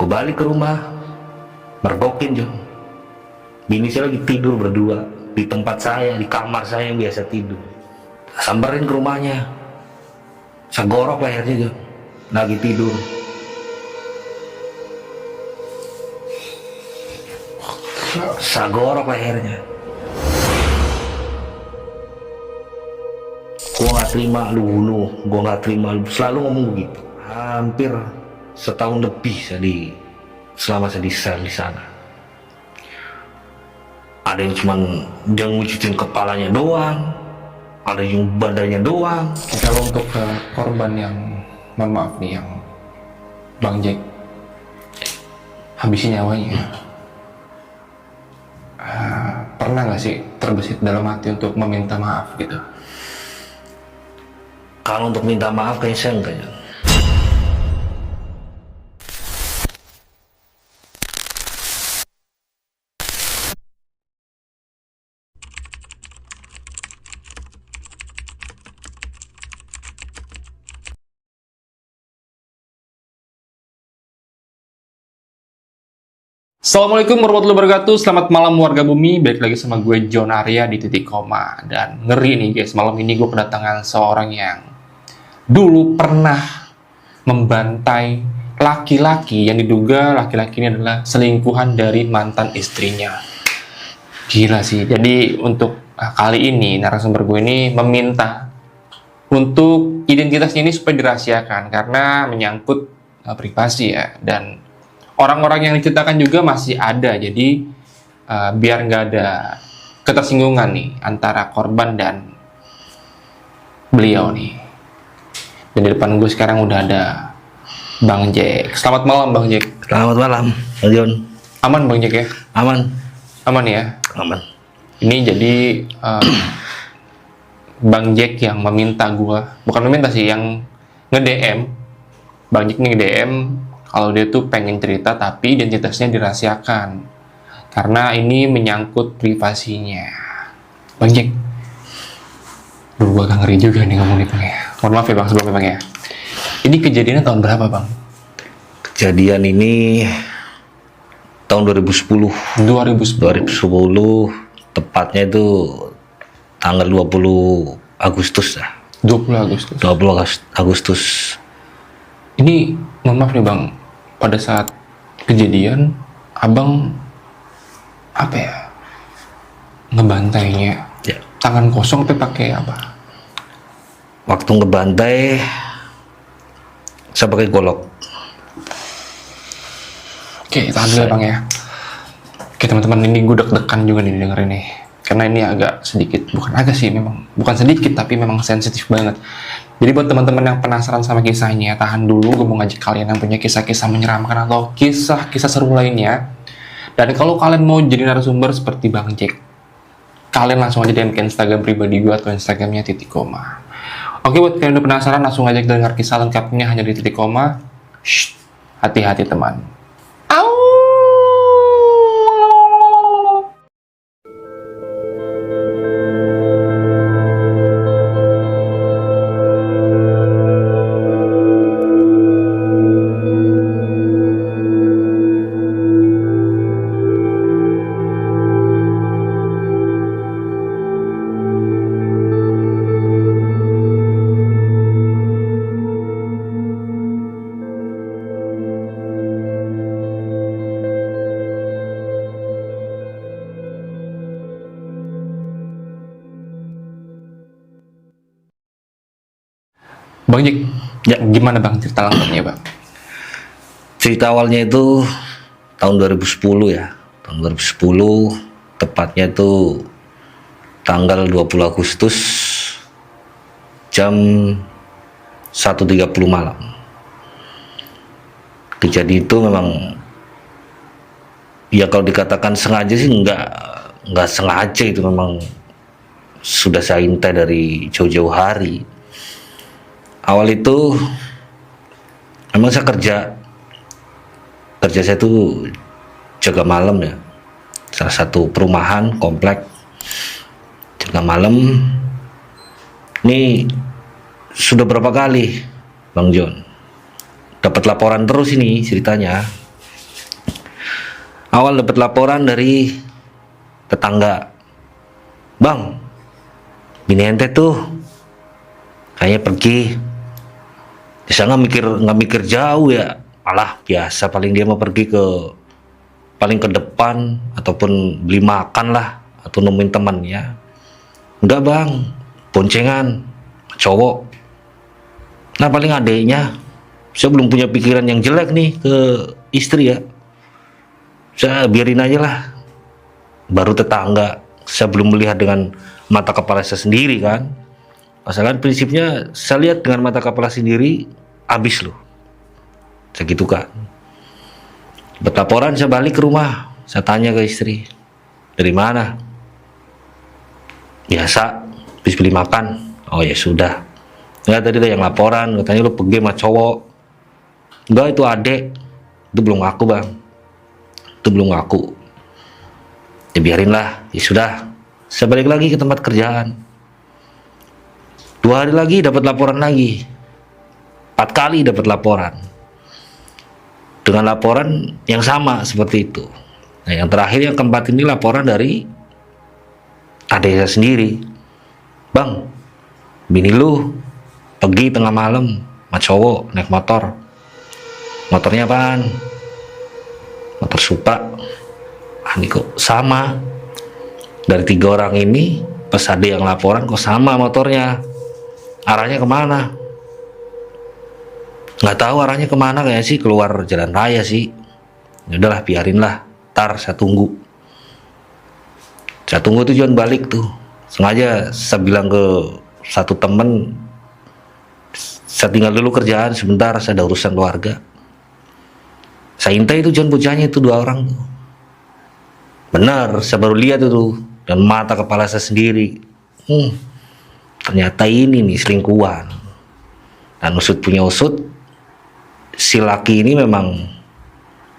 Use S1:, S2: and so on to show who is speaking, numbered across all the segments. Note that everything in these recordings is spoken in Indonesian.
S1: Gue balik ke rumah, mergokin Jon. Bini saya lagi tidur berdua di tempat saya, di kamar saya yang biasa tidur. Samperin ke rumahnya, saya gorok lehernya Jon, lagi tidur. Saya gorok lehernya. Gue gak terima lu bunuh, gue gak terima lu, selalu ngomong begitu. Hampir setahun lebih selama saya di sel di sana. Ada yang cuman dia ngucutin kepalanya doang, ada yang badannya doang.
S2: Kalau untuk korban yang, mohon maaf nih, yang Bang Jack habisin nyawanya, pernah nggak sih terbesit dalam hati untuk meminta maaf gitu?
S1: Kalau untuk minta maaf kayaknya saya enggak ya.
S2: Assalamualaikum warahmatullahi wabarakatuh. Selamat malam warga bumi. Balik lagi sama gue John Arya di Titik Koma. Dan ngeri nih guys, malam ini gue kedatangan seorang yang dulu pernah membantai laki-laki yang diduga laki-laki ini adalah selingkuhan dari mantan istrinya. Gila sih. Jadi untuk kali ini narasumber gue ini meminta untuk identitasnya ini supaya dirahasiakan karena menyangkut privasi ya, dan orang-orang yang diceritakan juga masih ada, jadi biar nggak ada ketersinggungan nih antara korban dan beliau nih. Dan di depan gue sekarang udah ada Bang Jack. Selamat malam Bang Jack.
S1: Selamat malam, Bang Jon.
S2: Aman Bang Jack ya?
S1: Aman.
S2: Aman ya?
S1: Aman.
S2: Ini jadi Bang Jack yang meminta gue, bukan meminta sih, yang nge-DM. Bang Jack nih nge-DM kalau dia tuh pengen cerita tapi identitasnya dirahasiakan karena ini menyangkut privasinya. Bang Jack, gue agak ngeri juga nih ngomong nih Bang ya. Mohon maaf ya Bang sebelumnya Bang ya. Ini kejadiannya tahun berapa Bang?
S1: Kejadian ini tahun 2010.
S2: 2010.
S1: Tepatnya itu tanggal 20 Agustus lah.
S2: 20 Agustus.
S1: 20 Agustus.
S2: Ini mohon maaf nih Bang, pada saat kejadian Abang apa ya, ngebantainya
S1: Ya.
S2: tangan kosong tapi pakai apa?
S1: Waktu ngebantai saya pakai golok.
S2: Oke, tahan dulu ya Bang ya. Oke teman-teman, ini gue deg-degan juga nih dengerin nih, karena ini agak sedikit, bukan agak sih, memang bukan sedikit tapi memang sensitif banget. Jadi buat teman-teman yang penasaran sama kisahnya, tahan dulu, gue mau ngajak kalian yang punya kisah-kisah menyeramkan atau kisah-kisah seru lainnya. Dan kalau kalian mau jadi narasumber seperti Bang Jack, kalian langsung aja DM ke Instagram pribadi gue atau Instagramnya Titik Koma. Oke, buat kalian yang udah penasaran, langsung aja dengar kisah lengkapnya hanya di Titik Koma. Shh, hati-hati teman. Au! Bang Jack,
S1: Ya.
S2: gimana Bang cerita lengkapnya Bang?
S1: Cerita awalnya itu tahun 2010 ya. Tahun 2010, tepatnya itu tanggal 20 Agustus jam 1.30 malam. Kejadian itu memang ya kalau dikatakan sengaja sih nggak sengaja, itu memang sudah saya intai dari jauh-jauh hari. Awal itu memang saya kerja saya itu jaga malam ya, salah satu perumahan komplek jaga malam. Ini sudah berapa kali Bang John dapat laporan terus ini ceritanya. Awal dapat laporan dari tetangga, bang, bini ente tuh kayaknya pergi. Bisa nggak mikir jauh ya, malah biasa paling dia mau pergi ke paling ke depan ataupun beli makan lah atau nemuin temannya. Enggak bang, boncengan cowok. Nah paling adeknya. Saya belum punya pikiran yang jelek nih ke istri ya. Saya biarin aja lah. Baru tetangga, saya belum melihat dengan mata kepala saya sendiri kan. Masalah prinsipnya saya lihat dengan mata kepala sendiri, habis loh. Segitu kan. Laporan saya balik ke rumah, saya tanya ke istri, dari mana? Biasa, habis beli makan. Oh ya sudah. Enggak, tadi ada yang laporan, katanya lu pergi sama cowok. Enggak, itu adek. Itu belum ngaku bang. Itu belum ngaku. Ya biarin lah, ya sudah. Saya balik lagi ke tempat kerjaan. 2 hari lagi dapat laporan lagi. 4 kali dapat laporan. Dengan laporan yang sama seperti itu. Nah yang terakhir yang keempat ini laporan dari adik saya sendiri. Bang, bini lu pergi tengah malam sama cowok naik motor. Motornya apaan? Motor Supra. Ini kok sama. Dari 3 orang ini pas ada yang laporan kok sama motornya. Arahnya kemana? Nggak tahu arahnya kemana, kayak sih keluar jalan raya sih. Ya udahlah biarin lah. Ntar saya tunggu. Saya tunggu tujuan balik tuh. Sengaja saya bilang ke satu temen, saya tinggal dulu kerjaan sebentar, saya ada urusan keluarga. Saya intai tujuan bocahnya itu 2 orang tuh. Benar, saya baru lihat itu dan mata kepala saya sendiri. Ternyata ini nih selingkuhan. Dan usut punya usut, si laki ini memang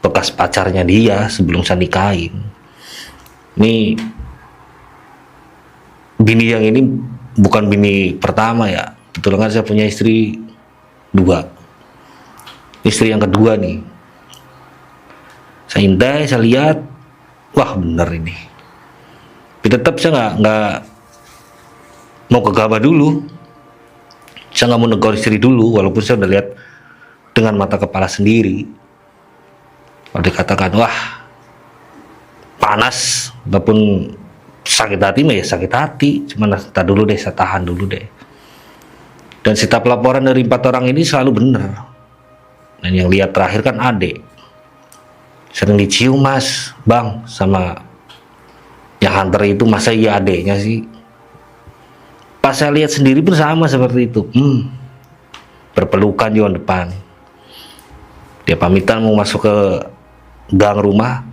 S1: bekas pacarnya dia sebelum saya nikahin. Ini bini yang ini bukan bini pertama ya. Betul kan saya punya istri 2. Istri yang kedua nih. Saya intai, saya lihat, wah bener ini. Tapi tetap saya nggak mau gegabah dulu. Saya nggak mau negor istri dulu, walaupun saya udah lihat dengan mata kepala sendiri. Kalau dikatakan wah panas ataupun sakit hati, ya sakit hati. Cuman tak dulu deh, saya tahan dulu deh. Dan setiap laporan dari 4 orang ini selalu benar. Dan yang lihat terakhir kan adek. Sering dicium mas, bang, sama yang hunter itu, masa iya adeknya sih? Pas saya lihat sendiri pun sama seperti itu. Berpelukan juga depan. Dia pamitan mau masuk ke gang rumah,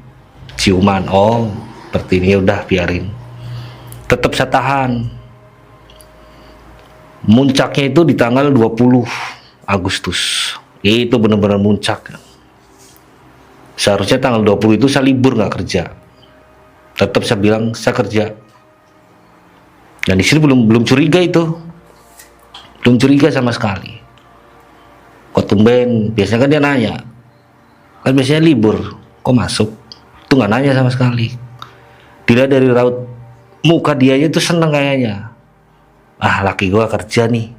S1: ciuman. Oh, seperti ini, udah biarin. Tetap saya tahan. Muncaknya itu di tanggal 20 Agustus. Itu benar-benar muncak. Seharusnya tanggal 20 itu saya libur nggak kerja. Tetap saya bilang saya kerja. Dan di sini belum curiga itu. Belum curiga sama sekali. Kok tumben? Biasanya kan dia nanya. Kan biasanya libur, kok masuk? Itu nggak nanya sama sekali. Tidak, dari raut muka dia itu seneng kayaknya. Ah, laki gua kerja nih,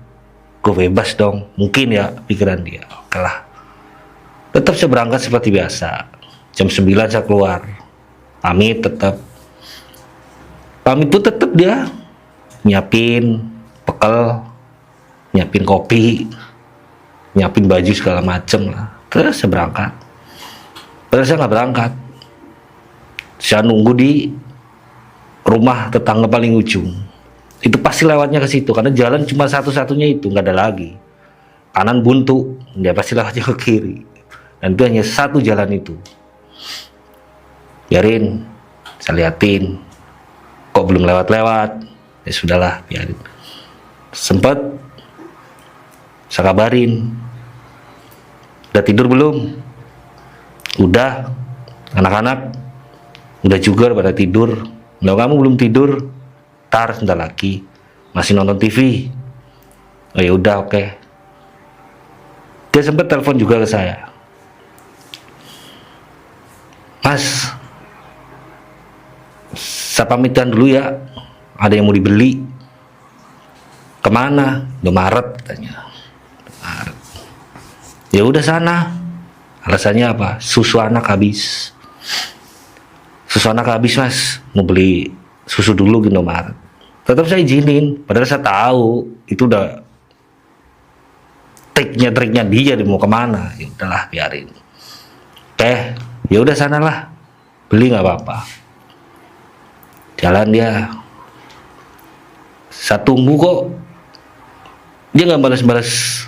S1: gue bebas dong. Mungkin ya pikiran dia. Oke lah. Tetap saya berangkat seperti biasa. Jam 9 saya keluar. Pamit tetap. Pamit pun tetap dia nyiapin bekal, nyiapin kopi, nyiapin baju segala macem lah. Terus saya berangkat. Terus saya nggak berangkat. Saya nunggu di rumah tetangga paling ujung. Itu pasti lewatnya ke situ karena jalan cuma satu-satunya itu, nggak ada lagi. Kanan buntu, dia pasti lewatnya ke kiri. Dan itu hanya satu jalan itu. Biarin, saya liatin. Kok belum lewat-lewat? Ya sudahlah, biarin. Sempat saya kabarin. Udah tidur belum? Udah. Anak-anak udah juga pada tidur. Kalau kamu belum tidur, tar sebentar lagi masih nonton TV. Oh ya udah, oke. Dia sempat telepon juga ke saya. Mas, saya pamitan dulu ya, ada yang mau dibeli. Kemana? Indomaret katanya. Indomaret. Ya udah sana. Alasannya apa? Susu anak habis. Susu anak habis mas, mau beli susu dulu di Indomaret. Tetap saya izinin, padahal saya tahu itu udah triknya dia mau kemana. Ya udahlah biarin. Ya udah sanalah, beli nggak apa-apa. Jalan dia, saya tunggu kok, dia nggak balas-balas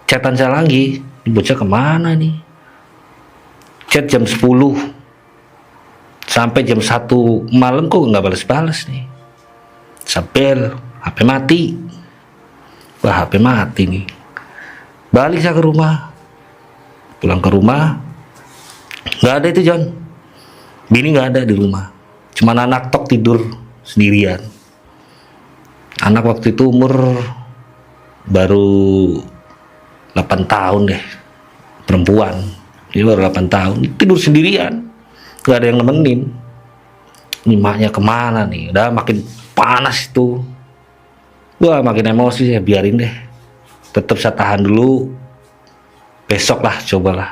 S1: chatan saya lagi. Ini bocah kemana nih? Chat jam 10 sampai jam 1 malam kok nggak balas-balas nih. Sabel, HP mati. Wah, HP mati nih. Balik saya ke rumah. Pulang ke rumah, nggak ada itu John. Bini nggak ada di rumah. Cuman anak tok tidur sendirian. Anak waktu itu umur baru 8 tahun deh. Perempuan. Dia baru 8 tahun. Tidur sendirian. Gak ada yang nemenin. Ini maknya kemana nih? Udah makin panas itu. Wah makin emosi ya, biarin deh. Tetap saya tahan dulu. Besok lah, cobalah.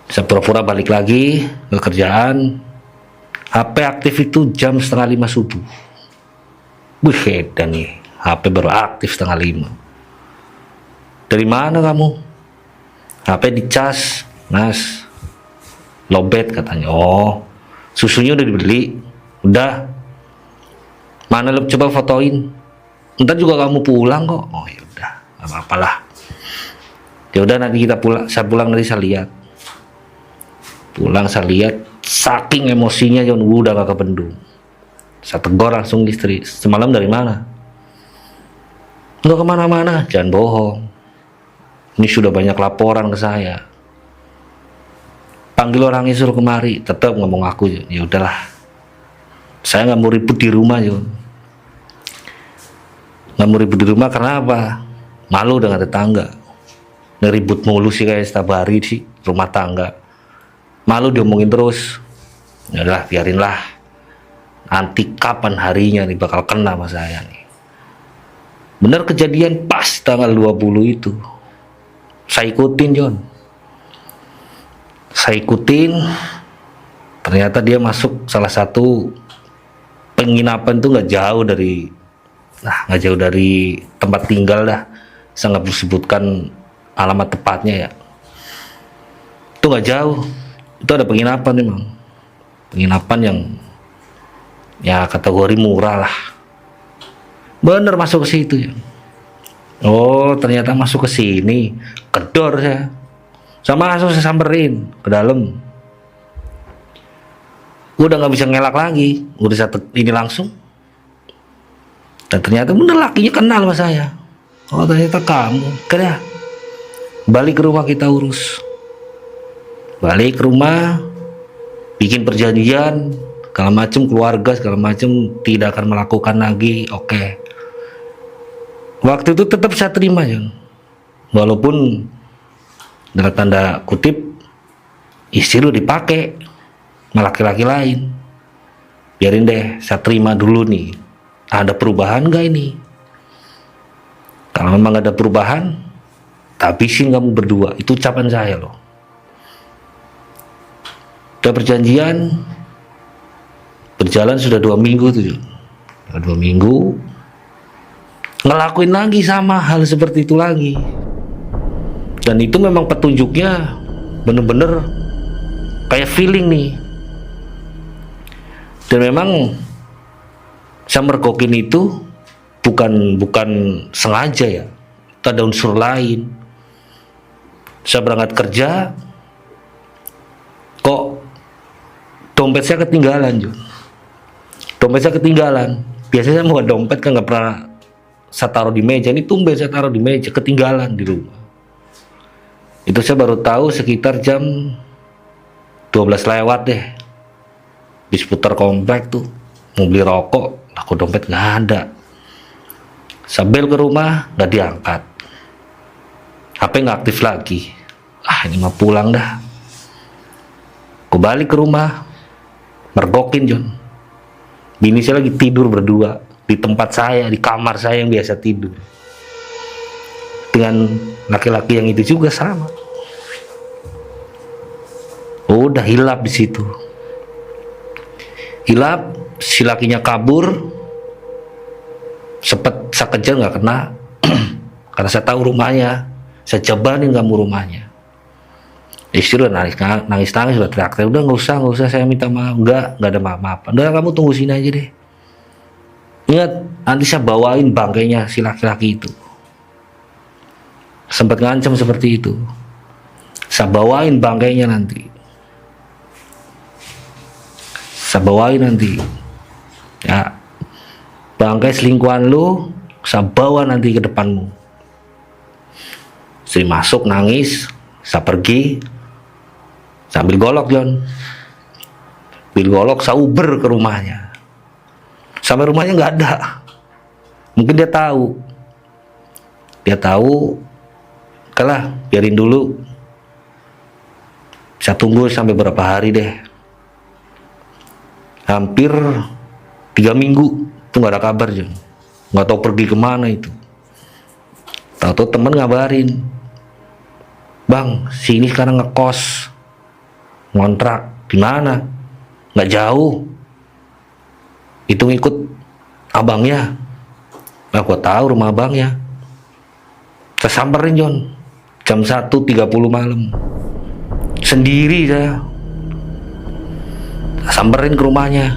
S1: Saya pura-pura balik lagi ke kerjaan. HP aktif itu jam 4:30 subuh. Wih, edan nih. HP baru aktif 4:30. Dari mana kamu? HP dicas, mas. Lobet katanya. Oh, susunya udah dibeli. Udah. Mana lo coba fotoin. Ntar juga kamu pulang kok. Oh ya udah, nggak apa-apa lah. Ya udah nanti kita pulang. Saya pulang nanti saya lihat. Pulang saya lihat, saking emosinya John, udah gak kebendung. Saya tegur langsung istri. Semalam dari mana? Nggak kemana-mana. Jangan bohong. Ini sudah banyak laporan ke saya. Panggil orangnya suruh kemari. Tetap ngomong aku. Ya udahlah. Saya nggak mau ribut di rumah John. Nggak mau ribut di rumah karena apa? Malu dengan tetangga. Ngeribut mulu sih kayak setiap hari sih rumah tangga. Malu diomongin terus. Ya udahlah, biarinlah. Nanti kapan harinya nih bakal kena sama saya nih. Bener kejadian pas tanggal 20 itu. Saya ikutin John. Saya ikutin. Ternyata dia masuk salah satu penginapan tuh nggak jauh dari tempat tinggal dah. Saya nggak perlu sebutkan alamat tepatnya ya. Itu nggak jauh. Itu ada penginapan memang. Penginapan yang ya kategori murah lah. Bener masuk ke situ ya. Oh ternyata masuk ke sini. Kedor saya. Sama langsung saya samperin ke dalam. Udah nggak bisa ngelak lagi. Udah saya ini langsung. Dan ternyata bener lakinya kenal sama saya. Oh ternyata kamu. Kira balik ke rumah kita urus. Balik ke rumah, bikin perjanjian, segala macam keluarga, segala macam tidak akan melakukan lagi. Oke. Waktu itu tetap saya terima John. Walaupun dalam tanda kutip istri lu dipakai sama laki-laki lain. Biarin deh, saya terima dulu nih. Ada perubahan gak ini? Kalau memang ada perubahan, habisin kamu berdua. Itu ucapan saya loh. Udah perjanjian, berjalan sudah 2 minggu tuh. 2 minggu, ngelakuin lagi sama hal seperti itu lagi. Dan itu memang petunjuknya bener-bener kayak feeling nih. Dan memang saya mergokin itu bukan sengaja ya. Itu ada unsur lain. Saya berangkat kerja, kok dompet saya ketinggalan Jun. Dompet saya ketinggalan. Biasanya saya mau dompet kan nggak pernah saya taruh di meja. Ini tumben saya taruh di meja, ketinggalan di rumah. Itu saya baru tahu sekitar jam 12 lewat deh. Di seputar komplek tuh mau beli rokok, aku dompet nggak ada. Sambil ke rumah nggak diangkat, HP nggak aktif lagi. Ini mah pulang dah. Aku balik ke rumah, mergokin John. Bini saya lagi tidur berdua di tempat saya, di kamar saya yang biasa tidur. Dengan laki-laki yang itu juga sama. Udah hilap di situ. Hilap, si lakinya kabur. Sepet saya kejar nggak kena. Karena saya tahu rumahnya. Saya jabanin kamu rumahnya. Istri udah nangis udah teriak-teriak, udah nggak usah saya minta maaf, nggak ada maaf-maafan, udah kamu tunggu sini aja deh. Ingat, nanti saya bawain bangkainya si laki-laki itu. Sempat ngancam seperti itu, saya bawain bangkainya nanti, saya bawain nanti, ya bangkai selingkuhan lu, saya bawa nanti ke depanmu. Saya masuk nangis, saya pergi. Sambil golok John, sambil golok saya uber ke rumahnya. Sampai rumahnya nggak ada. Mungkin dia tahu, kalah biarin dulu. Saya tunggu sampai berapa hari deh. Hampir 3 minggu tuh nggak ada kabar John. Nggak tahu pergi kemana itu. Tahu-tahu temen ngabarin, Bang, sini sekarang ngekos. Ngontrak di mana? Nggak jauh. Itu ngikut abangnya. Nah, gua tahu rumah abangnya. Saya samperin John. Jam 1.30 malam. Sendiri saya. Saya samperin ke rumahnya.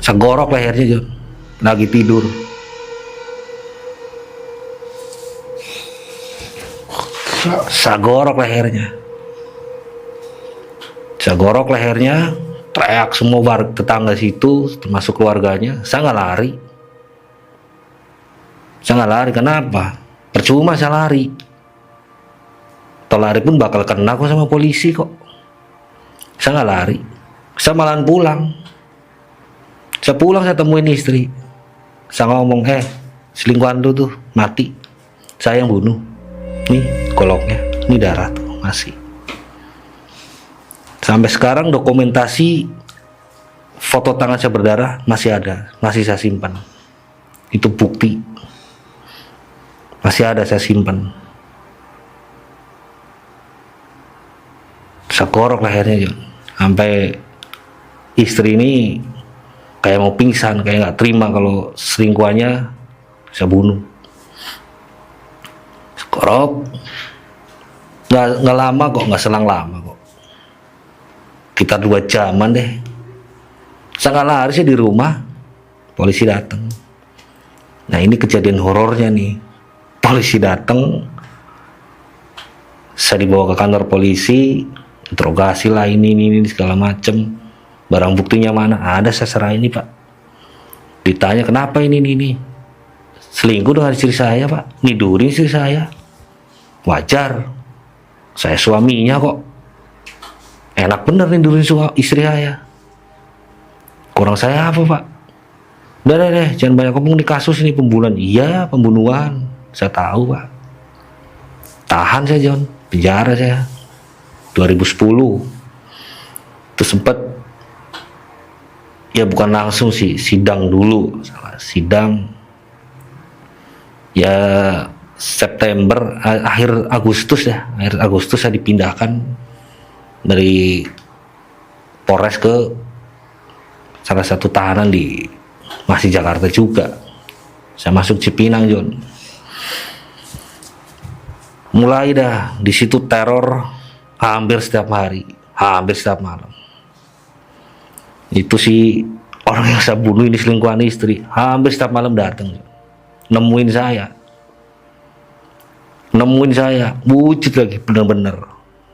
S1: Saya gorok lehernya John. Lagi tidur. Saya gorok lehernya, teriak semua warga tetangga situ, termasuk keluarganya. Saya nggak lari. Kenapa? Percuma saya lari. Kalau lari pun bakal kena kok sama polisi kok. Saya nggak lari. Saya malahan pulang. Saya temuin istri. Saya ngomong, selingkuhan lu tuh mati. Saya yang bunuh. Nih goloknya, ini darah tuh masih. Sampai sekarang dokumentasi foto tangan saya berdarah masih ada, masih saya simpan. Itu bukti. Masih ada saya simpan. Saya korok lehernya John. Sampai istri ini kayak mau pingsan, kayak nggak terima kalau selingkuhannya saya bunuh. Korok. Nggak lama kok, nggak selang lama kok. Kita 2 jaman deh. Saya nggak lari sih di rumah. Polisi datang. Nah ini kejadian horornya nih. Polisi datang. Saya dibawa ke kantor polisi. Interogasi lah ini segala macem. Barang buktinya mana? Ada, saya serah ini Pak. Ditanya kenapa ini. Selingkuh dengan istri saya Pak. Nidurin istri saya. Wajar. Saya suaminya kok. Enak bener nih dulu istri saya. Kurang saya apa Pak? Udah deh, jangan banyak ngomong di kasus ini pembunuhan. Iya pembunuhan, saya tahu Pak. Tahan saya John, penjara saya 2010. Terus sempat, ya bukan langsung sih, sidang dulu. Sidang ya September, akhir Agustus saya dipindahkan dari Polres ke salah satu tahanan di masih Jakarta juga. Saya masuk Cipinang John. Mulai dah di situ teror hampir setiap hari, hampir setiap malam. Itu si orang yang saya bunuh ini selingkuhan istri, hampir setiap malam datang nemuin saya, wujud lagi bener-bener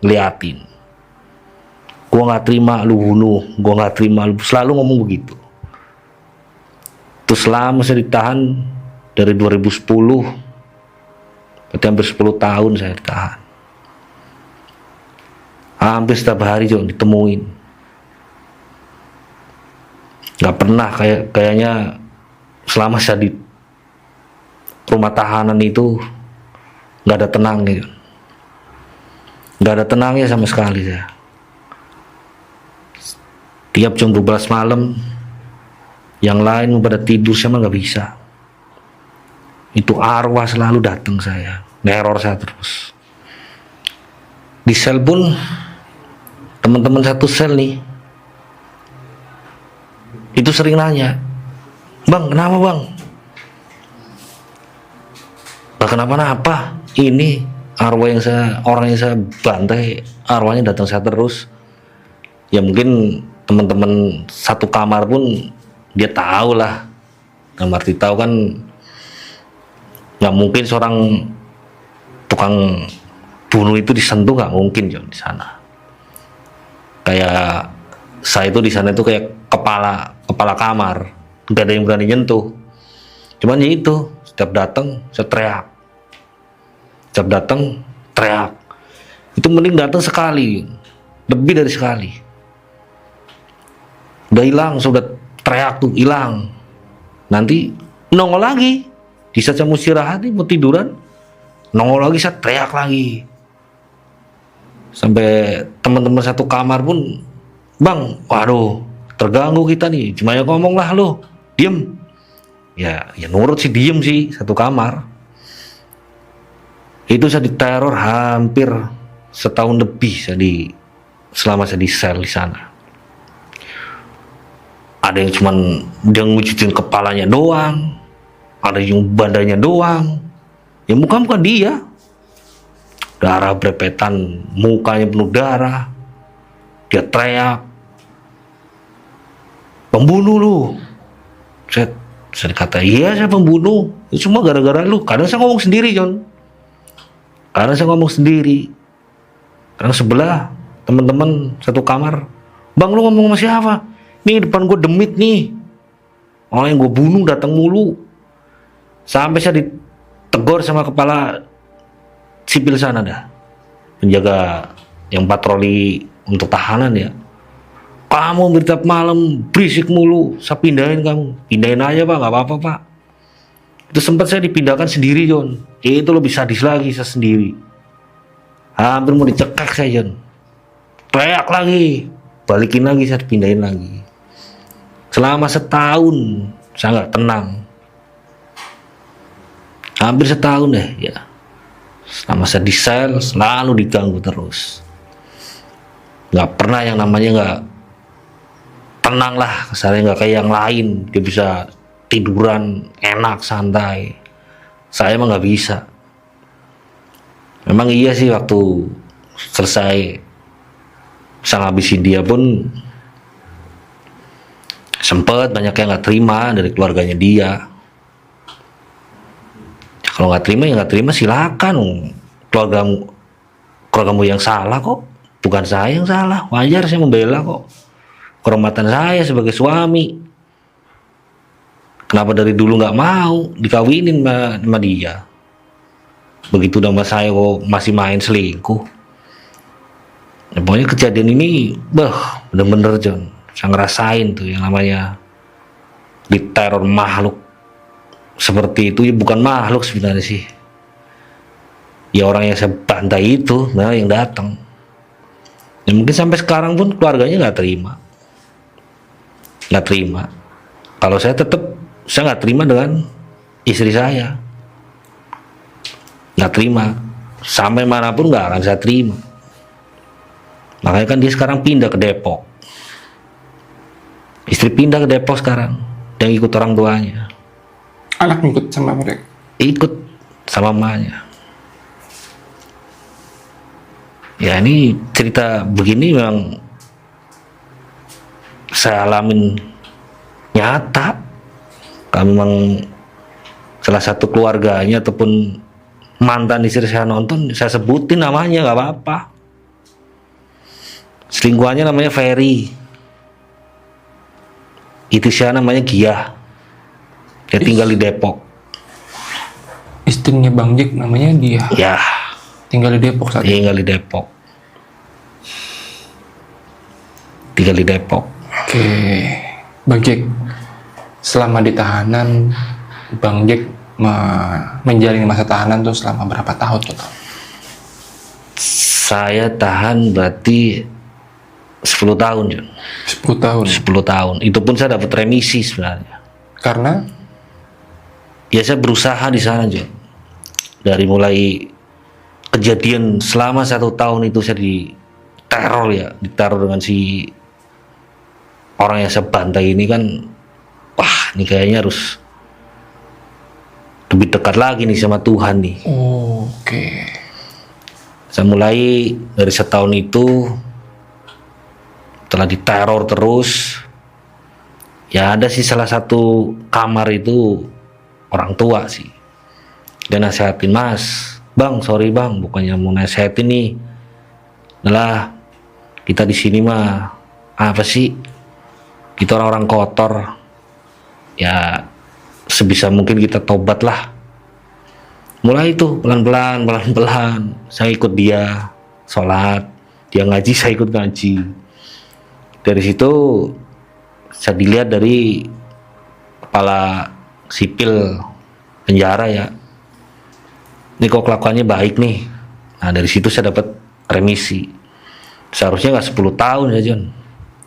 S1: liatin. Gua nggak terima lu bunuh, gua nggak terima lu, selalu ngomong begitu. Terus selama saya ditahan dari 2010, berarti hampir 10 tahun saya ditahan. Hampir setiap hari John ditemuin. Nggak pernah kayaknya selama saya di rumah tahanan itu nggak ada tenangnya John. Nggak ada tenangnya sama sekali saya. Tiap jam 12 malam, yang lain pada tidur, saya mah nggak bisa. Itu arwah selalu datang saya, neror saya terus. Di sel pun, teman-teman satu sel nih, itu sering nanya, "Bang, kenapa bang?" "Gak kenapa-napa, ini arwah yang orang yang saya bantai, arwahnya datang saya terus." Ya mungkin teman-teman satu kamar pun dia tahu lah, dalam arti tahu kan, nggak mungkin seorang tukang bunuh itu disentuh, nggak mungkin John di sana. Kayak saya itu di sana itu kayak kepala kamar, nggak ada yang berani nyentuh. Cuman ya itu, setiap datang saya teriak, setiap datang teriak. Itu mending datang sekali, lebih dari sekali. Udah hilang, sudah teriak tuh hilang. Nanti nongol lagi, di saat saya mau istirahat nih, mau tiduran, nongol lagi, saya teriak lagi. Sampai teman-teman satu kamar pun, "Bang, waduh, terganggu kita nih, cuma ya ngomong lah lo, diem." Ya nurut sih, diem sih, satu kamar. Itu saya diteror hampir setahun lebih selama saya di sel di sana. Ada yang cuman dia ngujutin kepalanya doang, ada yang badannya doang, ya muka dia, darah berepetan, mukanya penuh darah, dia teriak, "Pembunuh lu!" Saya kata, "Iya, saya pembunuh, itu semua gara-gara lu." Kadang saya ngomong sendiri John, kadang saya ngomong sendiri, kadang sebelah teman-teman satu kamar, "Bang, lu ngomong sama siapa? Nih depan gue demit nih, orang yang gue bunuh datang mulu." Sampai saya ditegur sama kepala sipil sana dah, penjaga yang patroli untuk tahanan ya, "Kamu tiap malam berisik mulu, saya pindahin kamu." "Pindahin aja pak, nggak apa-apa pak." Itu sempat saya dipindahkan sendiri John, itu lebih sadis lagi, saya sendiri. Hampir mau dicekek saya John, teriak lagi, balikin lagi, saya dipindahin lagi. Selama setahun saya nggak tenang, hampir setahun deh ya. Selama saya di sel selalu diganggu terus, nggak pernah yang namanya nggak tenang lah, saya nggak kayak yang lain, dia bisa tiduran enak santai. Saya emang nggak bisa. Memang iya sih, waktu selesai saya ngabisin dia pun sempet banyak yang nggak terima dari keluarganya dia. Kalau nggak terima ya nggak terima, silakan, keluargamu yang salah kok, bukan saya yang salah. Wajar saya membela kok, kehormatan saya sebagai suami. Kenapa dari dulu nggak mau dikawinin sama dia? Begitu nama saya kok masih main selingkuh. Ya, pokoknya kejadian ini, bener-bener John, saya ngerasain tuh yang namanya diteror makhluk seperti itu. Ya bukan makhluk sebenarnya sih, ya orang yang saya bantai itu nah yang datang. Ya mungkin sampai sekarang pun keluarganya nggak terima. Kalau saya nggak terima dengan istri saya, nggak terima, sampai manapun nggak akan saya terima. Makanya kan dia sekarang pindah ke Depok, istri pindah ke Depok sekarang, yang ikut orang tuanya.
S2: Anak ikut sama mereka?
S1: Ikut sama mamanya. Ya ini cerita begini memang saya alamin nyata. Kami memang salah satu keluarganya ataupun mantan istri saya nonton, saya sebutin namanya nggak apa-apa. Selingkuhannya namanya Ferry, itu saya namanya Gia, dia tinggal di Depok.
S2: Istrinya Bang Jack namanya Gia?
S1: Ya,
S2: tinggal di Depok saat ini?
S1: Tinggal di Depok.
S2: Oke, Bang Jack, selama di tahanan Bang Jack menjalani masa tahanan tuh selama berapa tahun total?
S1: Saya tahan berarti 10 tahun, Jon.
S2: 10 tahun.
S1: 10 tahun. Itu pun saya dapat remisi sebenarnya.
S2: Karena
S1: Ya saya berusaha di sana, Jon. Dari mulai kejadian selama 1 tahun itu saya diteror dengan si orang yang saya bantai ini kan. Wah, ini kayaknya harus lebih dekat lagi nih sama Tuhan nih.
S2: oke.
S1: Saya mulai dari setahun itu telah diteror terus. Ya ada sih salah satu kamar itu orang tua sih. Dia nasehatin, Mas, Bang, sorry Bang, bukannya mau nasehatin nih. Lah, kita di sini mah apa sih? Kita orang-orang kotor. Ya sebisa mungkin kita tobat lah. Mulai itu pelan-pelan saya ikut dia sholat, dia ngaji, saya ikut ngaji. Dari situ saya dilihat dari kepala sipil penjara ya, ini kok kelakuannya baik nih. Nah dari situ saya dapat remisi. Seharusnya nggak 10 tahun ya, Jon.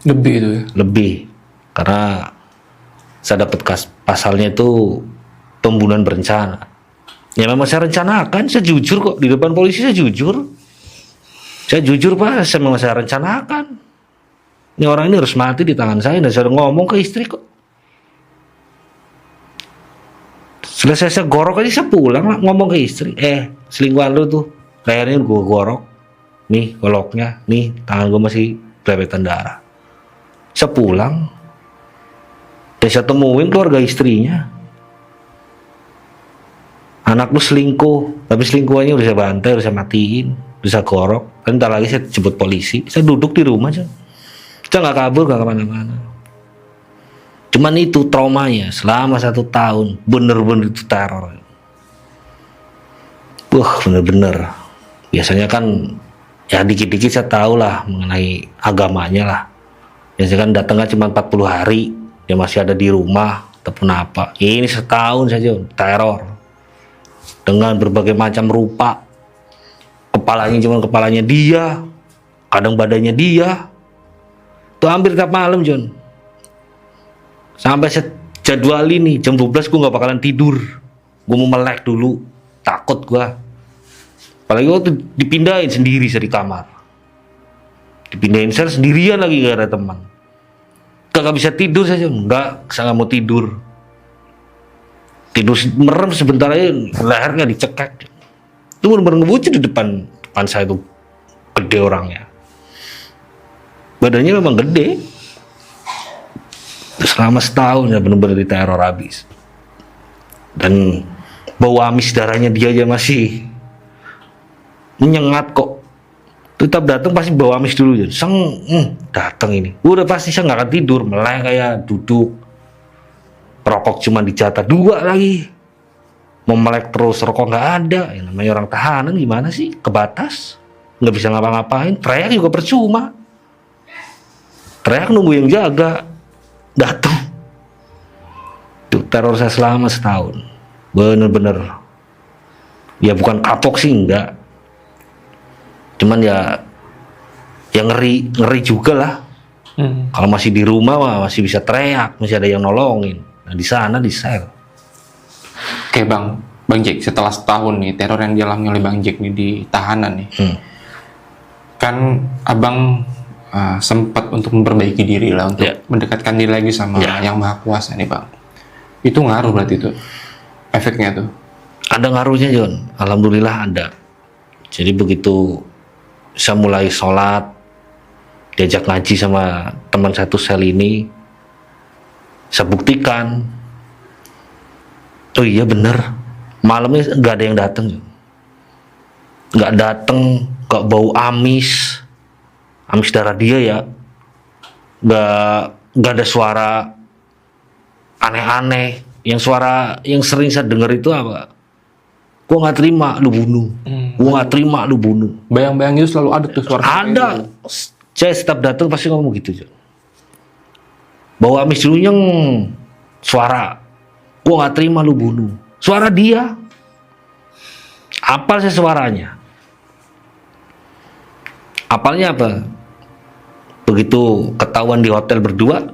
S2: Lebih itu ya.
S1: Lebih, karena saya dapat pasalnya itu pembunuhan berencana. Ya memang saya rencanakan, saya jujur kok di depan polisi, saya jujur Pak, memang saya rencanakan. Ini orang ini harus mati di tangan saya, dan saya udah ngomong ke istri kok. Selesai saya gorok aja, saya pulang lah, ngomong ke istri, selingkuhan lu tuh lehernya gue gorok, nih goloknya, nih tangan gue masih belebetan darah. Saya pulang, dan saya temuin keluarga istrinya. Anak lu selingkuh, tapi selingkuhannya udah saya bantai, udah saya matiin, udah saya gorok. Dan ntar lagi saya jemput polisi, saya duduk di rumah aja. Saya nggak kabur, nggak kemana-mana. Cuman itu traumanya selama 1 tahun, bener-bener itu teror. Wah, bener-bener. Biasanya kan ya dikit-dikit saya tahu lah mengenai agamanya lah. Biasanya kan datangnya cuma 40 hari, dia masih ada di rumah ataupun apa. Ini setahun saja teror dengan berbagai macam rupa. Kepalanya cuma kepalanya dia, kadang badannya dia. Tuh hampir tiap malam, Jon. Sampai saya jadwal ini jam 12 gue gak bakalan tidur. Gue mau melek dulu, takut gue. Apalagi waktu dipindahin sendiri saya di kamar. Dipindahin saya sendirian lagi, gak ada teman. Gak bisa tidur saja, saya gak mau tidur. Tidur merem sebentar aja lehernya dicekek. Itu benar-benar ngebucin di depan saya tuh, gede orangnya. Badannya memang gede. Selama setahun ya benar-benar diteror habis. Dan bau amis darahnya dia aja masih menyengat kok. Tetap datang pasti bau amis dulu ya. Datang ini. Udah pasti saya nggak akan tidur, meleng kayak duduk. Rokok cuma dijatah 2 lagi. Mau melek terus, rokok nggak ada. Ya, namanya orang tahanan gimana sih? Kebatas, nggak bisa ngapa-ngapain. Teriak juga percuma. Teriak nunggu yang jaga. Datang. Itu teror saya selama setahun. Bener-bener. Ya bukan kapok sih, enggak. Cuman ya ngeri juga lah. Kalau masih di rumah masih bisa teriak, masih ada yang nolongin. Nah di sana di sel.
S2: Oke Bang Jack, setelah setahun nih teror yang dialami oleh Bang Jack nih di tahanan nih, kan Abang sempat untuk memperbaiki diri lah, untuk mendekatkan diri lagi sama Yang Maha Kuasa nih Bang. Itu ngaruh berarti itu efeknya tuh?
S1: Ada ngaruhnya, Jon. Alhamdulillah ada. Jadi begitu saya mulai sholat, diajak ngaji sama teman satu sel ini, saya buktikan. Oh iya bener, malamnya nggak ada yang datang, nggak datang, nggak bau amis darah dia ya, nggak ada suara aneh-aneh. Yang suara yang sering saya dengar itu apa? Gua nggak terima lu bunuh, gua nggak terima lu bunuh.
S2: Bayang-bayang itu selalu ada tuh suara.
S1: Ada, saya setiap datang pasti ngomong gitu, bau amis dulu yang suara. Gua nggak terima lu bunuh. Suara dia. Apal saya suaranya. Apalnya apa? begitu ketahuan di hotel berdua,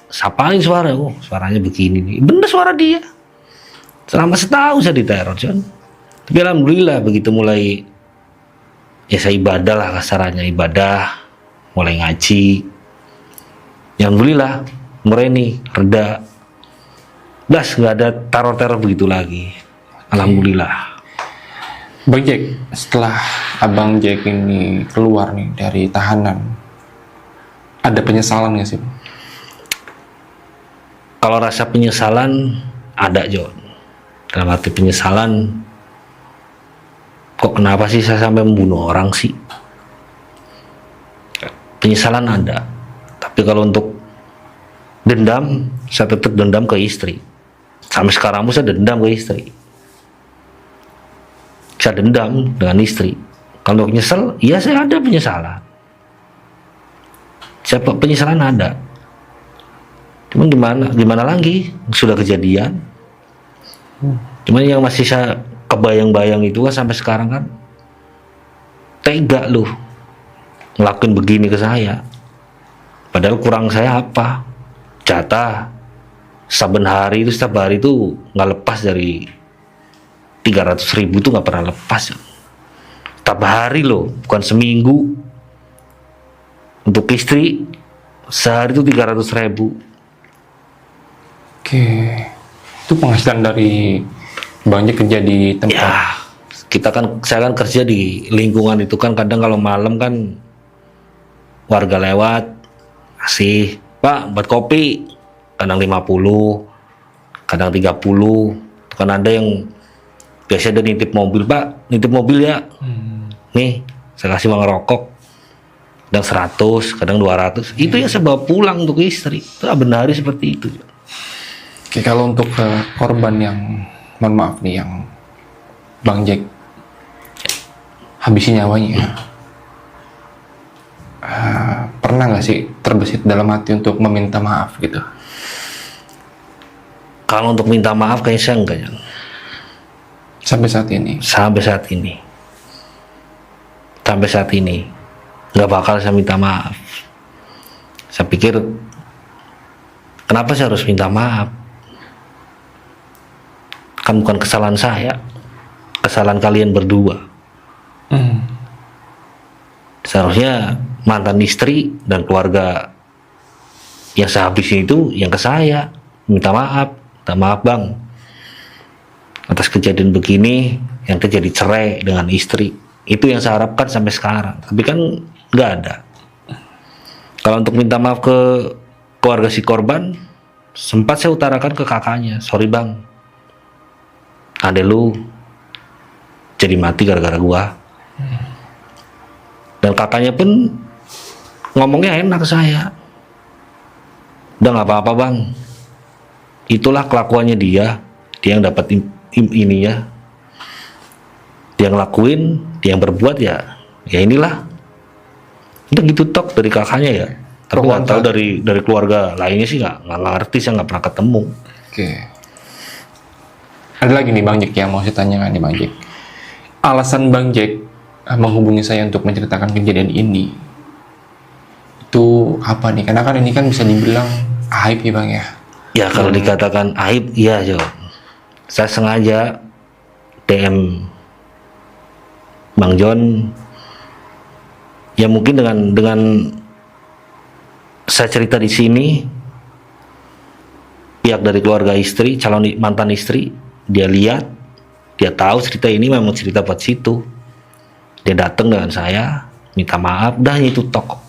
S1: sapain suara, oh suaranya begini nih, bener suara dia. Selama setahun saya diteror, John. Tapi alhamdulillah begitu mulai ya saya ibadah lah kasarannya, ibadah, mulai ngaji. Ya alhamdulillah Mureni reda. Blas nggak ada teror-teror begitu lagi. Alhamdulillah.
S2: Bang Jack, setelah Abang Jack ini keluar nih dari tahanan, ada penyesalan nggak sih?
S1: Kalau rasa penyesalan ada, John. Dalam arti penyesalan, kok kenapa sih saya sampai membunuh orang sih? Penyesalan ada. Tapi kalau untuk dendam, saya tetap dendam ke istri. Sampai sekarang pun saya dendam ke istri. Saya dendam dengan istri. Kalau nyesel, ya saya ada penyesalan. Siapa penyesalan ada. Cuman gimana lagi? Sudah kejadian. Cuman yang masih saya kebayang-bayang itu kan sampai sekarang kan tega loh ngelakuin begini ke saya. Padahal kurang saya apa? Jatah saben hari itu, setiap hari itu nggak lepas dari 300.000 tuh nggak pernah lepas. Setiap hari loh, bukan seminggu. Untuk istri sehari itu 300.000.
S2: Oke, itu penghasilan dari Bang Jack kerja di tempat.
S1: Ya, saya kan kerja di lingkungan itu kan, kadang kalau malam kan warga lewat kasih, Pak buat kopi, kadang 50, kadang 30. Kan ada yang biasanya ada nitip mobil, Pak nitip mobil ya, nih saya kasih uang rokok, kadang 100, kadang 200. Itu yang saya bawa pulang untuk istri. Itu benar seperti itu.
S2: Oke, kalau untuk korban yang, mohon maaf nih, yang Bang Jack habisi nyawanya, pernah nggak sih terbesit dalam hati untuk meminta maaf gitu?
S1: Kalau untuk minta maaf kayaknya saya enggak, Jan.
S2: Sampai saat ini
S1: nggak bakal saya minta maaf. Saya pikir kenapa saya harus minta maaf? Kan bukan kesalahan saya, kesalahan kalian berdua. Seharusnya mantan istri dan keluarga yang saya habisin itu yang ke saya minta maaf bang atas kejadian begini, yang terjadi cerai dengan istri. Itu yang saya harapkan sampai sekarang, tapi kan nggak ada. Kalau untuk minta maaf ke keluarga si korban, sempat saya utarakan ke kakaknya, sorry bang, adek lu jadi mati gara-gara gua. Dan kakaknya pun ngomongnya enak ke saya, udah nggak apa-apa bang, itulah kelakuannya dia yang dapat ininya, dia ngelakuin, dia yang berbuat ya inilah. Udah gitu tok dari kakaknya ya. Tapi nggak tahu dari keluarga lainnya sih nggak ngerti, saya nggak pernah ketemu.
S2: Oke. Ada lagi nih Bang Jack yang mau saya tanyakan nih Bang Jack. Alasan Bang Jack menghubungi saya untuk menceritakan kejadian ini itu apa nih? Karena kan ini kan bisa dibilang aib ya Bang ya.
S1: Ya kalau dikatakan aib, iya Jo. Saya sengaja DM Bang John. Ya mungkin dengan saya cerita di sini, pihak dari keluarga istri, calon mantan istri, dia lihat, dia tahu cerita ini memang cerita buat situ. Dia datang dengan saya, minta maaf, dah hanya itu tok.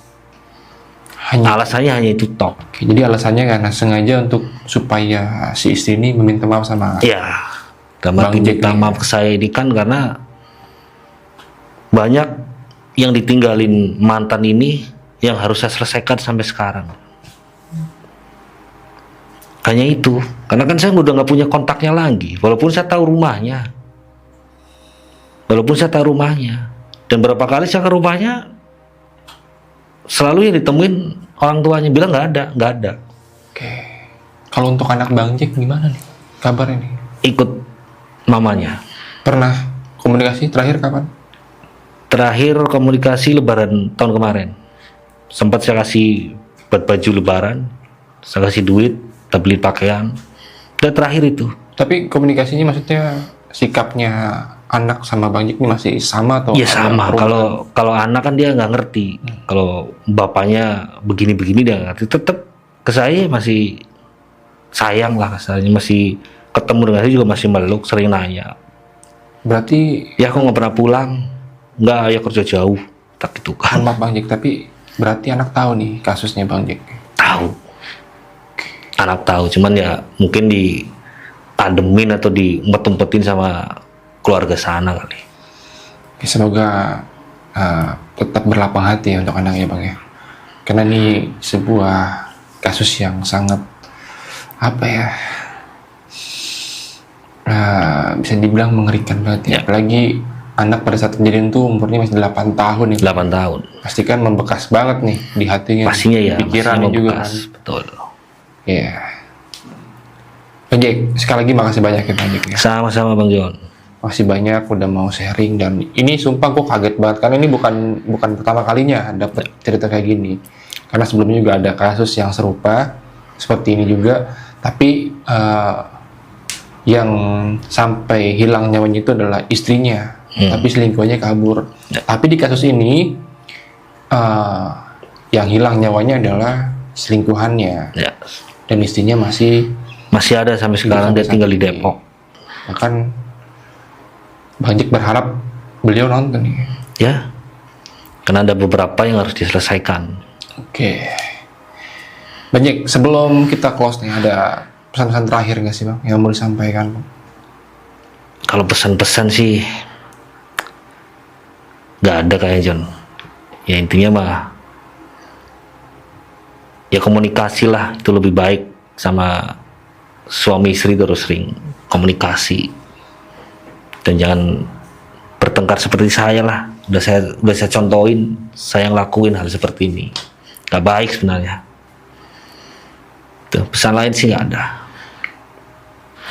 S1: Alasannya hanya itu tok.
S2: Oke, jadi alasannya karena sengaja untuk supaya si istri ini meminta maaf sama.
S1: Ya, Bang Jack minta maaf ke saya ini kan karena banyak yang ditinggalin mantan ini yang harus saya selesaikan sampai sekarang. Hanya itu, karena kan saya udah nggak punya kontaknya lagi, walaupun saya tahu rumahnya, dan berapa kali saya ke rumahnya, selalu yang ditemuin orang tuanya bilang nggak ada.
S2: Oke, kalau untuk anak Bang Jack gimana nih kabar ini?
S1: Ikut mamanya.
S2: Pernah komunikasi terakhir kapan?
S1: Terakhir komunikasi Lebaran tahun kemarin. sempat saya kasih buat baju lebaran, saya kasih duit, kita beli pakaian. Dan terakhir itu,
S2: Tapi komunikasinya maksudnya sikapnya anak sama Bang Jack ini masih sama atau
S1: ya
S2: ada
S1: sama.
S2: perubahan?
S1: Kalau anak kan dia nggak ngerti. Kalau bapaknya begini-begini dia nggak ngerti. Tetap ke saya masih sayang lah kasarnya, masih ketemu dengan saya juga masih meluk, sering nanya.
S2: Berarti
S1: Ya aku nggak pernah pulang, nggak, ya kerja jauh, tak gitu kan.
S2: maaf Bang Jack, tapi berarti anak tahu nih kasusnya Bang Jack.
S1: Tahu, anak tahu, cuman ya mungkin diademin atau diumpet-umpetin sama keluarga sana kali.
S2: Ya, semoga tetap berlapang hati ya untuk anaknya Bang ya. Karena ini sebuah kasus yang sangat apa ya, bisa dibilang mengerikan banget ya.
S1: Ya.
S2: Apalagi anak pada saat kejadian itu umurnya masih 8 tahun ya.
S1: 8 tahun.
S2: Pasti kan membekas banget nih di hatinya,
S1: Pastinya ya,
S2: di pikirannya
S1: pastinya
S2: juga kan.
S1: membekas. Betul.
S2: Iya. Bang Jack, sekali lagi makasih banyak ya Bang Jack ya.
S1: Sama-sama Bang John.
S2: Makasih banyak udah mau sharing, dan ini sumpah gue kaget banget karena ini bukan pertama kalinya dapet cerita kayak gini. Karena sebelumnya juga ada kasus yang serupa seperti ini juga, tapi yang sampai hilang nyawanya itu adalah istrinya, tapi selingkuhannya kabur.
S1: Ya.
S2: Tapi di kasus ini yang hilang nyawanya adalah selingkuhannya,
S1: Ya,
S2: dan istrinya masih
S1: masih ada sampai sekarang, dia tinggal di Depok.
S2: Bahkan Bang Jack berharap beliau nonton nih.
S1: Ya, karena ada beberapa yang harus diselesaikan.
S2: Oke. Bang Jack, sebelum kita close nih, ada pesan-pesan terakhir nggak sih Bang yang mau disampaikan?
S1: Kalau pesan-pesan sih nggak ada kayak John. Ya intinya mah ya komunikasi lah, itu lebih baik. Sama suami istri terus sering komunikasi, dan jangan bertengkar seperti saya lah. Udah saya contohin, saya ngelakuin hal seperti ini, nggak baik sebenarnya. Tuh, pesan lain sih nggak ada.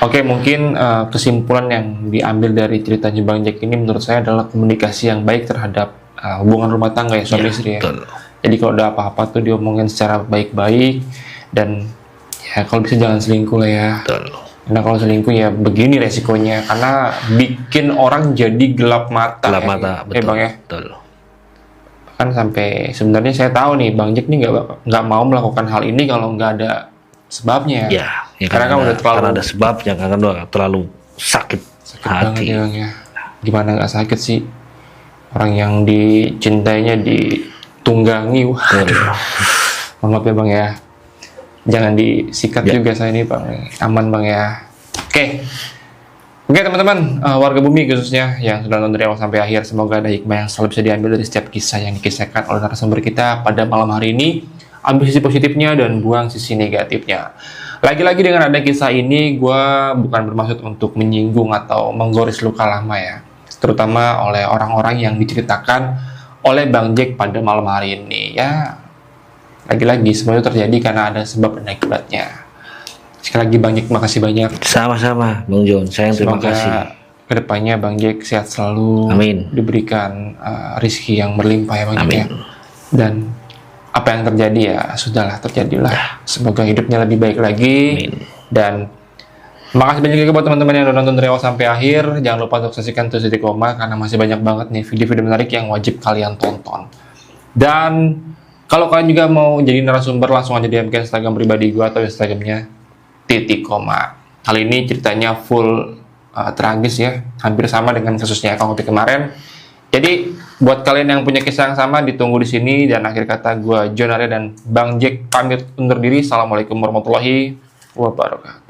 S2: Oke, mungkin kesimpulan yang diambil dari ceritanya Bang Jack ini menurut saya adalah komunikasi yang baik terhadap hubungan rumah tangga ya suami
S1: Ya,
S2: istri ya.
S1: betul.
S2: Jadi kalau ada apa-apa tuh diomongin secara baik-baik, dan ya kalau bisa jangan selingkuh lah ya.
S1: Betul.
S2: Karena kalau selingkuh ya begini resikonya, karena bikin orang jadi gelap mata.
S1: Gelap
S2: ya.
S1: mata,
S2: Ya,
S1: betul.
S2: Bang ya.
S1: Betul.
S2: Kan sampai sebenarnya saya tahu nih Bang Jack nih nggak mau melakukan hal ini kalau nggak ada sebabnya.
S1: Ya
S2: Karena kan udah terlalu
S1: karena ada sebabnya, karena udah terlalu sakit
S2: banget
S1: hati.
S2: ya Bang ya. Gimana nggak sakit sih, orang yang dicintainya ditunggangi. Waduh. Mohon maaf ya Bang ya. Jangan disikat
S1: Ya.
S2: juga saya ini Bang. Aman Bang ya. Oke teman-teman, warga bumi khususnya yang sudah nonton dari awal sampai akhir, semoga ada hikmah yang selalu bisa diambil dari setiap kisah yang dikisahkan oleh narasumber kita pada malam hari ini. Ambil sisi positifnya dan buang sisi negatifnya. Lagi-lagi dengan ada kisah ini, gue bukan bermaksud untuk menyinggung atau menggoris luka lama ya, terutama oleh orang-orang yang diceritakan oleh Bang Jack pada malam hari ini ya. Lagi-lagi semua itu terjadi karena ada sebab dan akibatnya. Sekali lagi Bang Jack, makasih banyak.
S1: Sama-sama Bang John, saya yang terima
S2: Semoga
S1: kasih.
S2: kedepannya Bang Jack sehat selalu.
S1: Amin.
S2: Diberikan rezeki yang berlimpah ya Bang Jack
S1: Amin.
S2: ya. Dan apa yang terjadi ya sudahlah, terjadilah. Semoga hidupnya lebih baik lagi.
S1: Amin.
S2: Dan makasih banyak juga buat teman-teman yang udah nonton dari awal sampai akhir. Jangan lupa untuk saksikan terus di koma, karena masih banyak banget nih video-video menarik yang wajib kalian tonton. Dan kalau kalian juga mau jadi narasumber, langsung aja DM ke Instagram pribadi gue atau Instagramnya @titik_koma. Kali ini ceritanya full tragis ya, hampir sama dengan kasusnya Kang Opi kemarin. Jadi buat kalian yang punya kisah yang sama, ditunggu di sini. Dan akhir kata, gue John Arya dan Bang Jack pamit undur diri. Assalamualaikum warahmatullahi wabarakatuh.